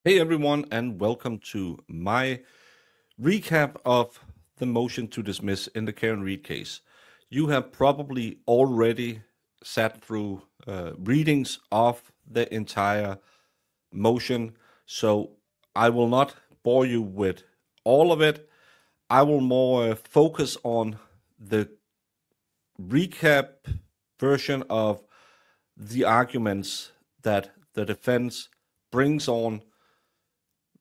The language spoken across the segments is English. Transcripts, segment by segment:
Hey everyone, and welcome to my recap of the motion to dismiss in the Karen Read case. You have probably already sat through readings of the entire motion, so I will not bore you with all of it. I will more focus on the recap version of the arguments that the defense brings on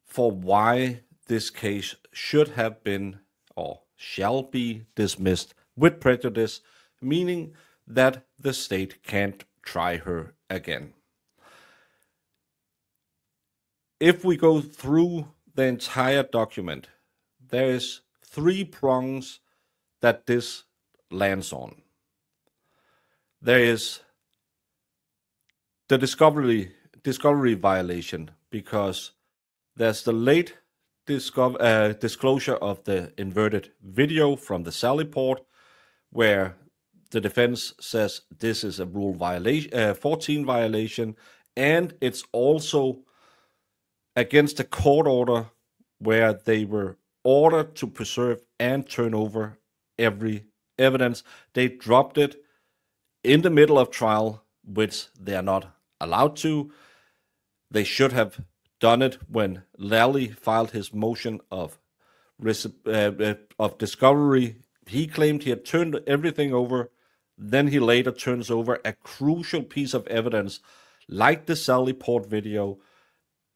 for why this case should have been or shall be dismissed with prejudice, meaning that the state can't try her again. If we go through the entire document, there is three prongs that this lands on. There is the discovery violation, because there's the late disclosure of the inverted video from the Sally port, where the defense says this is a Rule 14 violation, and it's also against a court order where they were ordered to preserve and turn over every evidence. They dropped it in the middle of trial, which they are not allowed to. They should have done it when Lally filed his motion of discovery. He claimed he had turned everything over. Then he later turns over a crucial piece of evidence like the Sally port video,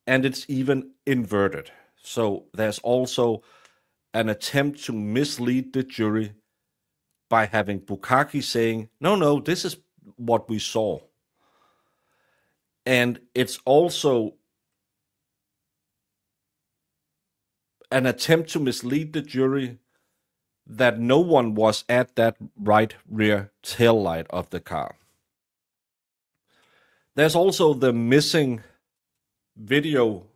and it's even inverted. So there's also an attempt to mislead the jury by having Bukaki saying, no, this is what we saw. And it's also an attempt to mislead the jury that no one was at that right rear tail light of the car. There's also the missing video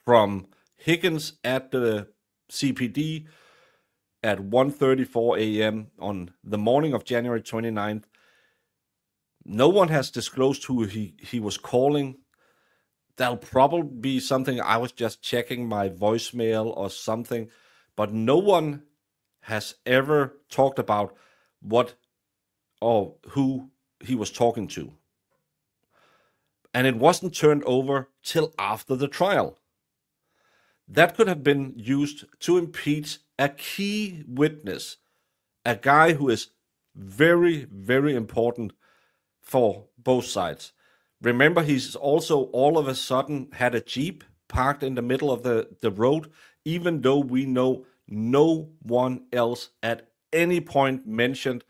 from Higgins at the CPD at 1:34 a.m. on the morning of January 29th. No one has disclosed who he was calling. That'll probably be something. I was just checking my voicemail or something, but no one has ever talked about what or who he was talking to. And it wasn't turned over till after the trial. That could have been used to impeach a key witness, a guy who is very, very important for both sides. Remember, he's also all of a sudden had a Jeep parked in the middle of the road, even though we know no one else at any point mentioned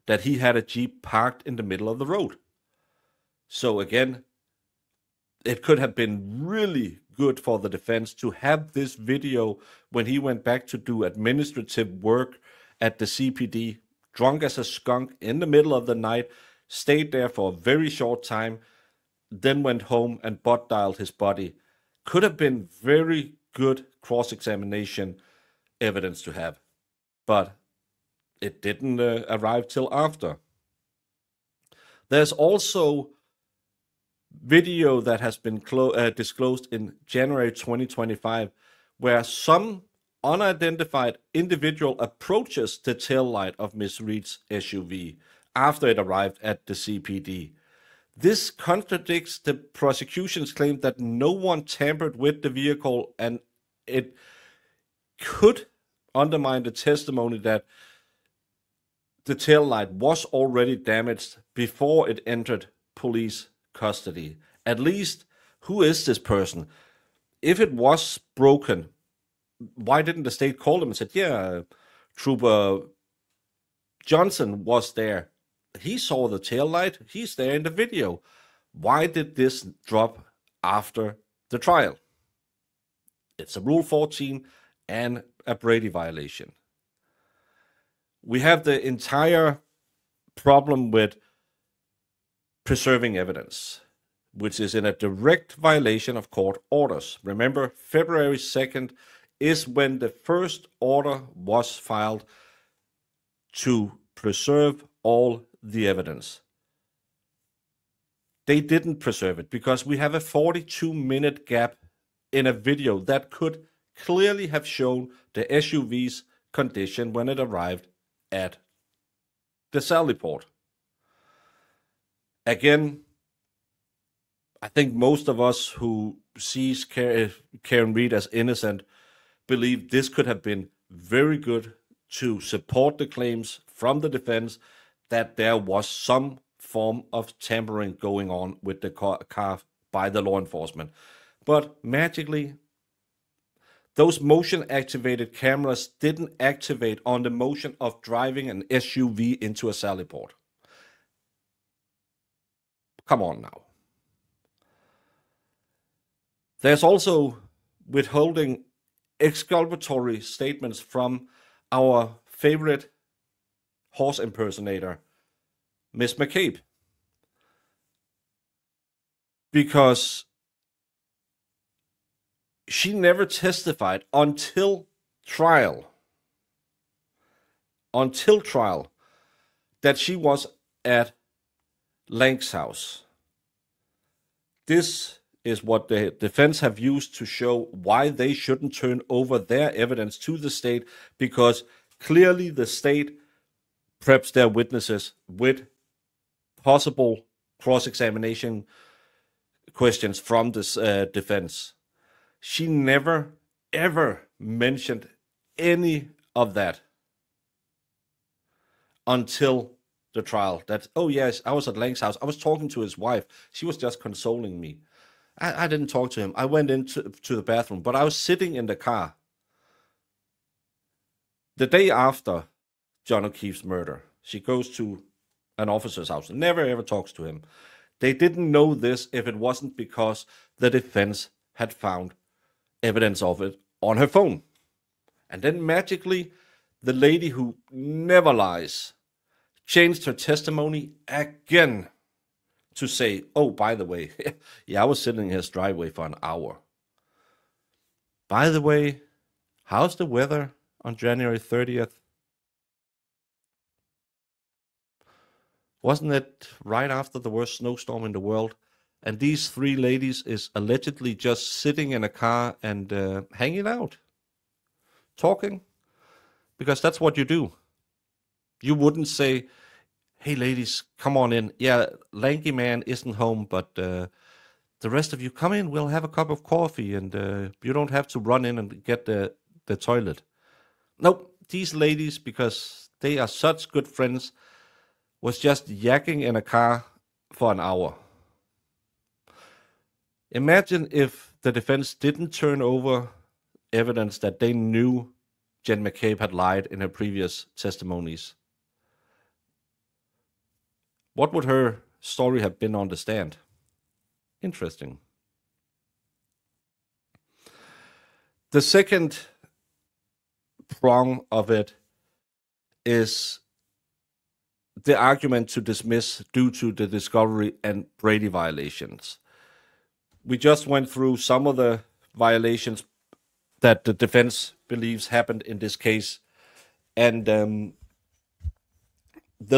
that he had a Jeep parked in the middle of the road. So again, it could have been really good for the defense to have this video when he went back to do administrative work at the CPD, drunk as a skunk in the middle of the night, stayed there for a very short time, then went home and butt dialed his body. Could have been very good cross-examination evidence to have, but it didn't arrive till after. There's also video that has been disclosed in January 2025, where some unidentified individual approaches the tail light of Miss Reed's SUV after it arrived at the CPD. This contradicts the prosecution's claim that no one tampered with the vehicle, and it could undermine the testimony that the tail light was already damaged before it entered police custody. At least, who is this person? If it was broken, why didn't the state call him and said, yeah, Trooper Johnson was there. He saw the tail light. He's there in the video. Why did this drop after the trial? It's a Rule 14 and a Brady violation. We have the entire problem with preserving evidence, which is in a direct violation of court orders. Remember, February 2nd is when the first order was filed to preserve all the evidence. They didn't preserve it because we have a 42-minute gap in a video that could clearly have shown the SUV's condition when it arrived at the Sally port. Again, I think most of us who sees Karen Read as innocent believe this could have been very good to support the claims from the defense that there was some form of tampering going on with the car by the law enforcement. But magically, those motion-activated cameras didn't activate on the motion of driving an SUV into a Sally port. Come on now. There's also withholding exculpatory statements from our favorite horse impersonator, Miss McCabe. Because she never testified until trial that she was at Lank's house. This is what the defense have used to show why they shouldn't turn over their evidence to the state, because clearly the state preps their witnesses with possible cross-examination questions from this defense. She never, ever mentioned any of that until the trial. That, oh yes, I was at Lank's house. I was talking to his wife. She was just consoling me. I didn't talk to him. I went into the bathroom, but I was sitting in the car. The day after John O'Keefe's murder, she goes to an officer's house, never ever talks to him. They didn't know this if it wasn't because the defense had found evidence of it on her phone. And then magically, the lady who never lies changed her testimony again to say, oh, by the way, yeah, I was sitting in his driveway for an hour. By the way, how's the weather on January 30th? Wasn't it right after the worst snowstorm in the world? And these three ladies is allegedly just sitting in a car and hanging out, talking, because that's what you do. You wouldn't say, hey, ladies, come on in. Yeah, lanky man isn't home, but the rest of you come in. We'll have a cup of coffee, and you don't have to run in and get the toilet. Nope, these ladies, because they are such good friends, was just yakking in a car for an hour. Imagine if the defense didn't turn over evidence that they knew Jen McCabe had lied in her previous testimonies. What would her story have been on the stand? Interesting. The second prong of it is the argument to dismiss due to the discovery and Brady violations. We just went through some of the violations that the defense believes happened in this case. And the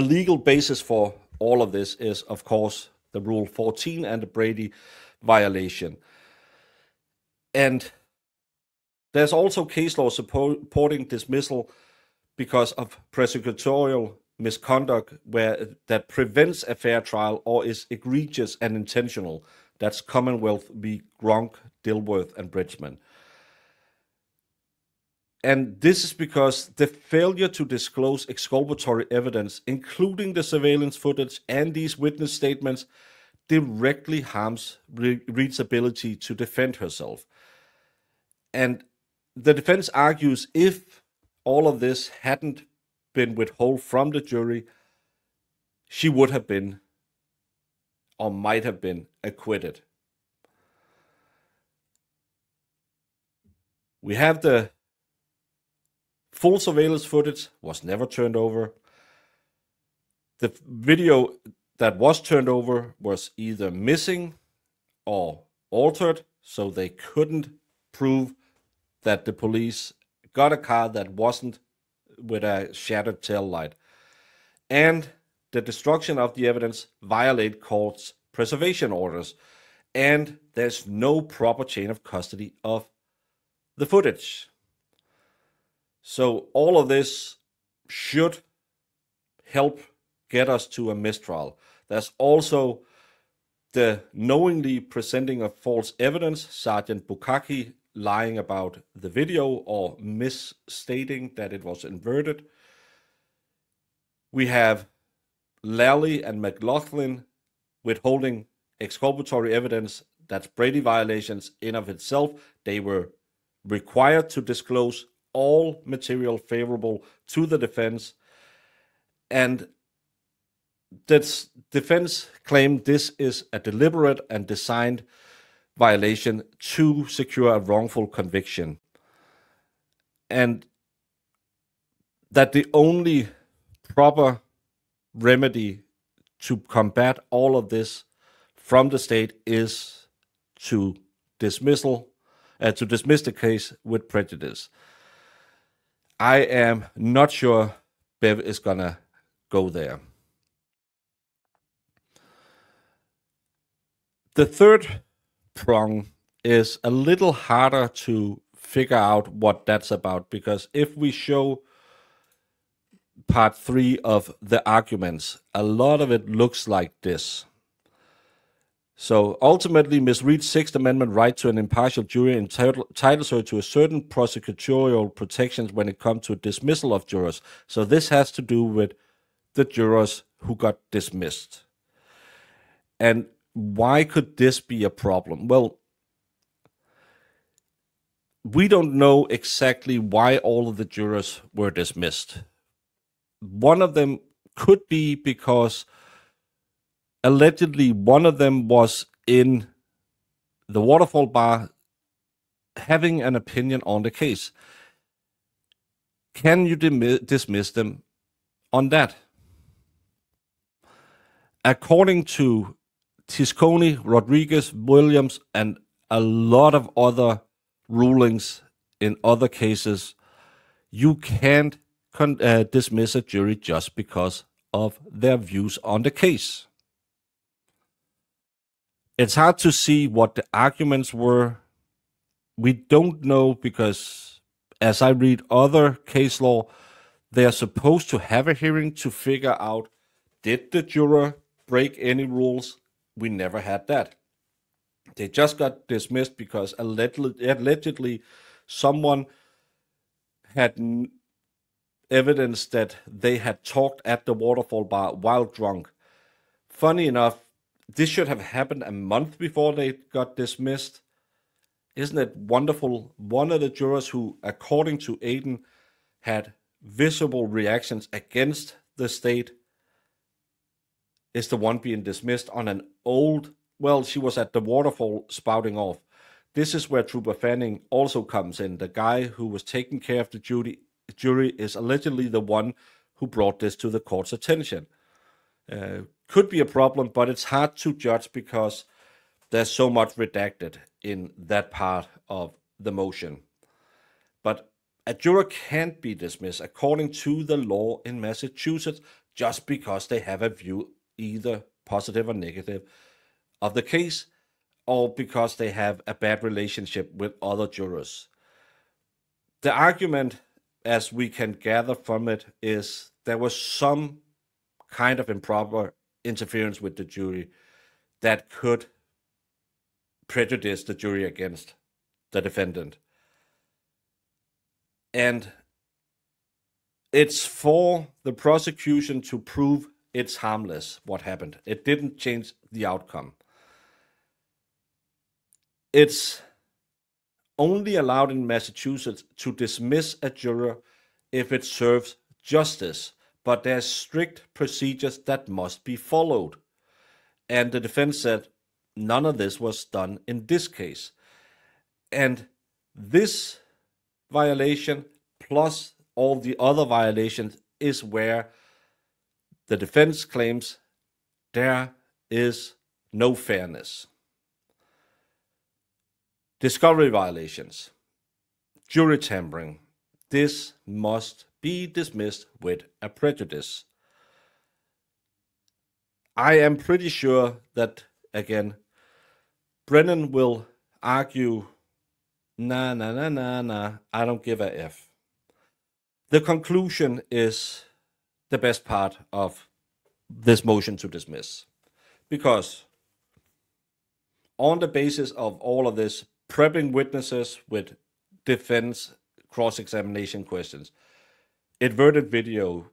legal basis for all of this is, of course, the Rule 14 and the Brady violation. And there's also case law supporting dismissal because of prosecutorial misconduct that prevents a fair trial or is egregious and intentional. That's Commonwealth v. Gronk, Dilworth, and Bridgman. And this is because the failure to disclose exculpatory evidence, including the surveillance footage and these witness statements, directly harms Reed's ability to defend herself. And the defense argues if all of this hadn't been withheld from the jury, she would have been or might have been acquitted. We have the full surveillance footage was never turned over. The video that was turned over was either missing or altered, so they couldn't prove that the police got a car that wasn't with a shattered tail light. And the destruction of the evidence violate court's preservation orders. and there's no proper chain of custody of the footage. So all of this should help get us to a mistrial. There's also the knowingly presenting of false evidence, Sergeant Bukaki lying about the video or misstating that it was inverted. We have Lally and McLaughlin withholding exculpatory evidence. That's Brady violations in of itself. They were required to disclose all material favorable to the defense, and the defense claimed this is a deliberate and designed violation to secure a wrongful conviction, and that the only proper remedy to combat all of this from the state is to dismiss the case with prejudice. I am not sure Bev is gonna go there. The third prong is a little harder to figure out what that's about, because if we show part 3 of the arguments, a lot of it looks like this. So ultimately, Ms. Reed's Sixth Amendment right to an impartial jury entitles her to a certain prosecutorial protections when it comes to dismissal of jurors. So this has to do with the jurors who got dismissed. And why could this be a problem? Well, we don't know exactly why all of the jurors were dismissed. One of them could be because allegedly one of them was in the Waterfall Bar having an opinion on the case. Can you dismiss them on that? According to Tisconi, Rodriguez, Williams, and a lot of other rulings in other cases, you can't dismiss a jury just because of their views on the case. It's hard to see what the arguments were. We don't know because, as I read other case law, they are supposed to have a hearing to figure out, did the juror break any rules? We never had that. They just got dismissed because allegedly someone had evidence that they had talked at the Waterfall Bar while drunk. Funny enough, this should have happened a month before they got dismissed. Isn't it wonderful? One of the jurors who, according to Aiden, had visible reactions against the state is the one being dismissed on an old, well, she was at the waterfall spouting off. This is where Trooper Fanning also comes in. The guy who was taking care of the jury is allegedly the one who brought this to the court's attention. Could be a problem, but it's hard to judge because there's so much redacted in that part of the motion. But a juror can't be dismissed according to the law in Massachusetts just because they have a view, either positive or negative, of the case, or because they have a bad relationship with other jurors. The argument, as we can gather from it, is there was some kind of improper interference with the jury that could prejudice the jury against the defendant. And it's for the prosecution to prove it's harmless what happened. It didn't change the outcome. It's only allowed in Massachusetts to dismiss a juror if it serves justice, but there's strict procedures that must be followed. And the defense said none of this was done in this case. And this violation plus all the other violations is where the defense claims there is no fairness. Discovery violations, jury tampering, this must be dismissed with a prejudice. I am pretty sure that, again, Brennan will argue, nah, I don't give a F. The conclusion is the best part of this motion to dismiss. Because on the basis of all of this, prepping witnesses with defense cross-examination questions, inverted video,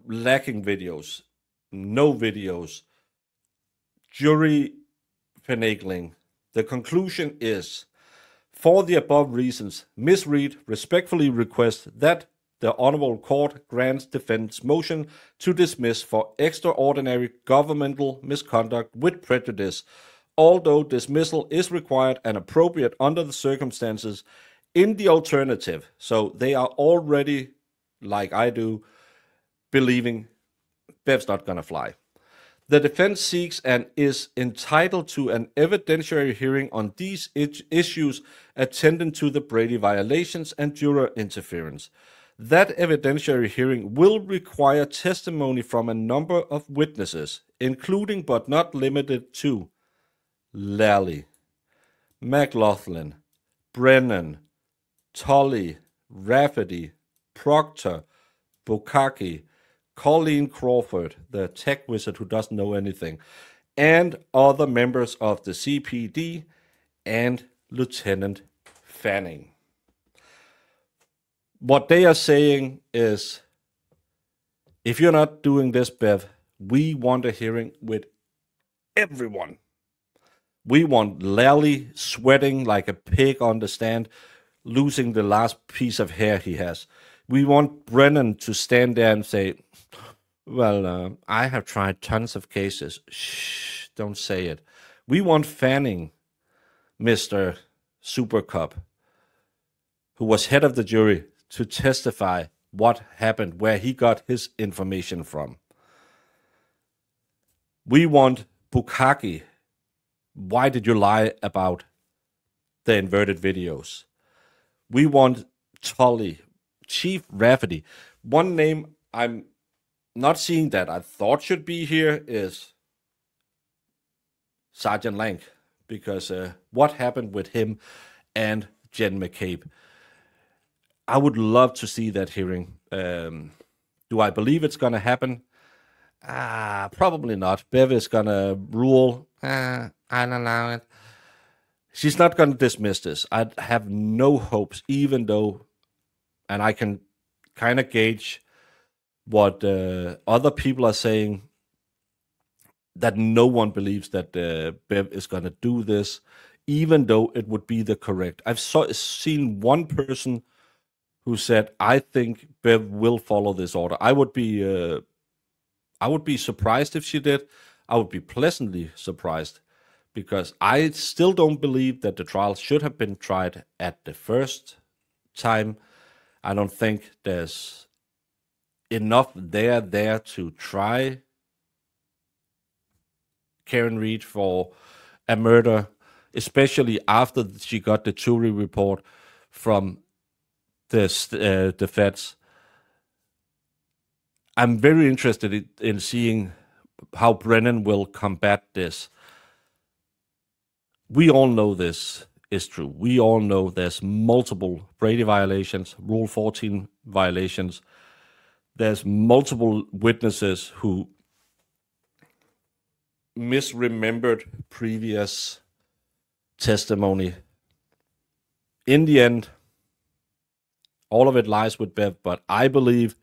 lacking videos, no videos, jury finagling, the conclusion is, for the above reasons, Ms. Reed respectfully requests that the Honorable Court grants defense motion to dismiss for extraordinary governmental misconduct with prejudice, although dismissal is required and appropriate under the circumstances. In the alternative, so they are already, like I do, believing Bev's not going to fly. The defense seeks and is entitled to an evidentiary hearing on these issues attendant to the Brady violations and juror interference. That evidentiary hearing will require testimony from a number of witnesses, including but not limited to Lally, McLaughlin, Brennan, Tully, Rafferty, Proctor, Bukaki, Colleen Crawford, the tech wizard who doesn't know anything, and other members of the CPD, and Lieutenant Fanning. What they are saying is, if you're not doing this, Bev, we want a hearing with everyone. We want Lally sweating like a pig on the stand, losing the last piece of hair he has. We want Brennan to stand there and say, well, I have tried tons of cases. Shh, don't say it. We want Fanning, Mr. Super Cop, who was head of the jury, to testify what happened, where he got his information from. We want Bukaki. Why did you lie about the inverted videos? We want Tully, Chief Rafferty. One name I'm not seeing that I thought should be here is Sergeant Lank, because what happened with him and Jen McCabe? I would love to see that hearing. Do I believe it's going to happen? Probably not. Bev is going to rule, I don't allow it. She's not going to dismiss this. I have no hopes, even though, and I can kind of gauge what other people are saying, that no one believes that Bev is going to do this, even though it would be the correct. I've seen one person who said, I think Bev will follow this order. I would be surprised if she did. I would be pleasantly surprised, because I still don't believe that the trial should have been tried at the first time. I don't think there's enough there to try Karen Reed for a murder, especially after she got the jury report from the feds. I'm very interested in seeing how Brennan will combat this. We all know this is true. We all know there's multiple Brady violations, Rule 14 violations. There's multiple witnesses who misremembered previous testimony. In the end, all of it lies with Bev, but I believe,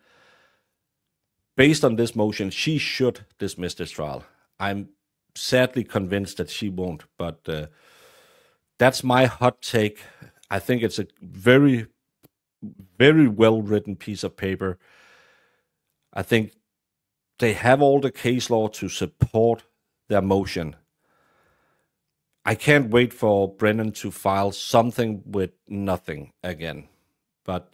based on this motion, she should dismiss this trial. I'm sadly convinced that she won't, but that's my hot take. I think it's a very, very well-written piece of paper. I think they have all the case law to support their motion. I can't wait for Brennan to file something with nothing again. But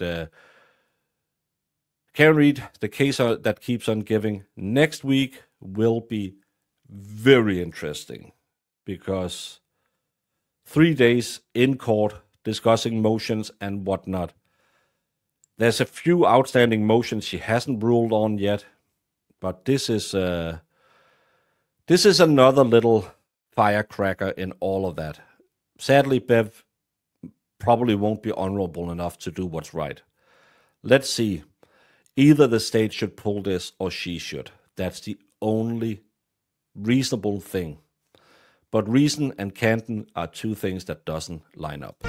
Karen Reed, the case that keeps on giving, next week will be very interesting, because 3 days in court discussing motions and whatnot. There's a few outstanding motions she hasn't ruled on yet, but this is another little firecracker in all of that. Sadly, Bev probably won't be honorable enough to do what's right. Let's see. Either the state should pull this or she should. That's the only reasonable thing. But reason and Canton are two things that doesn't line up.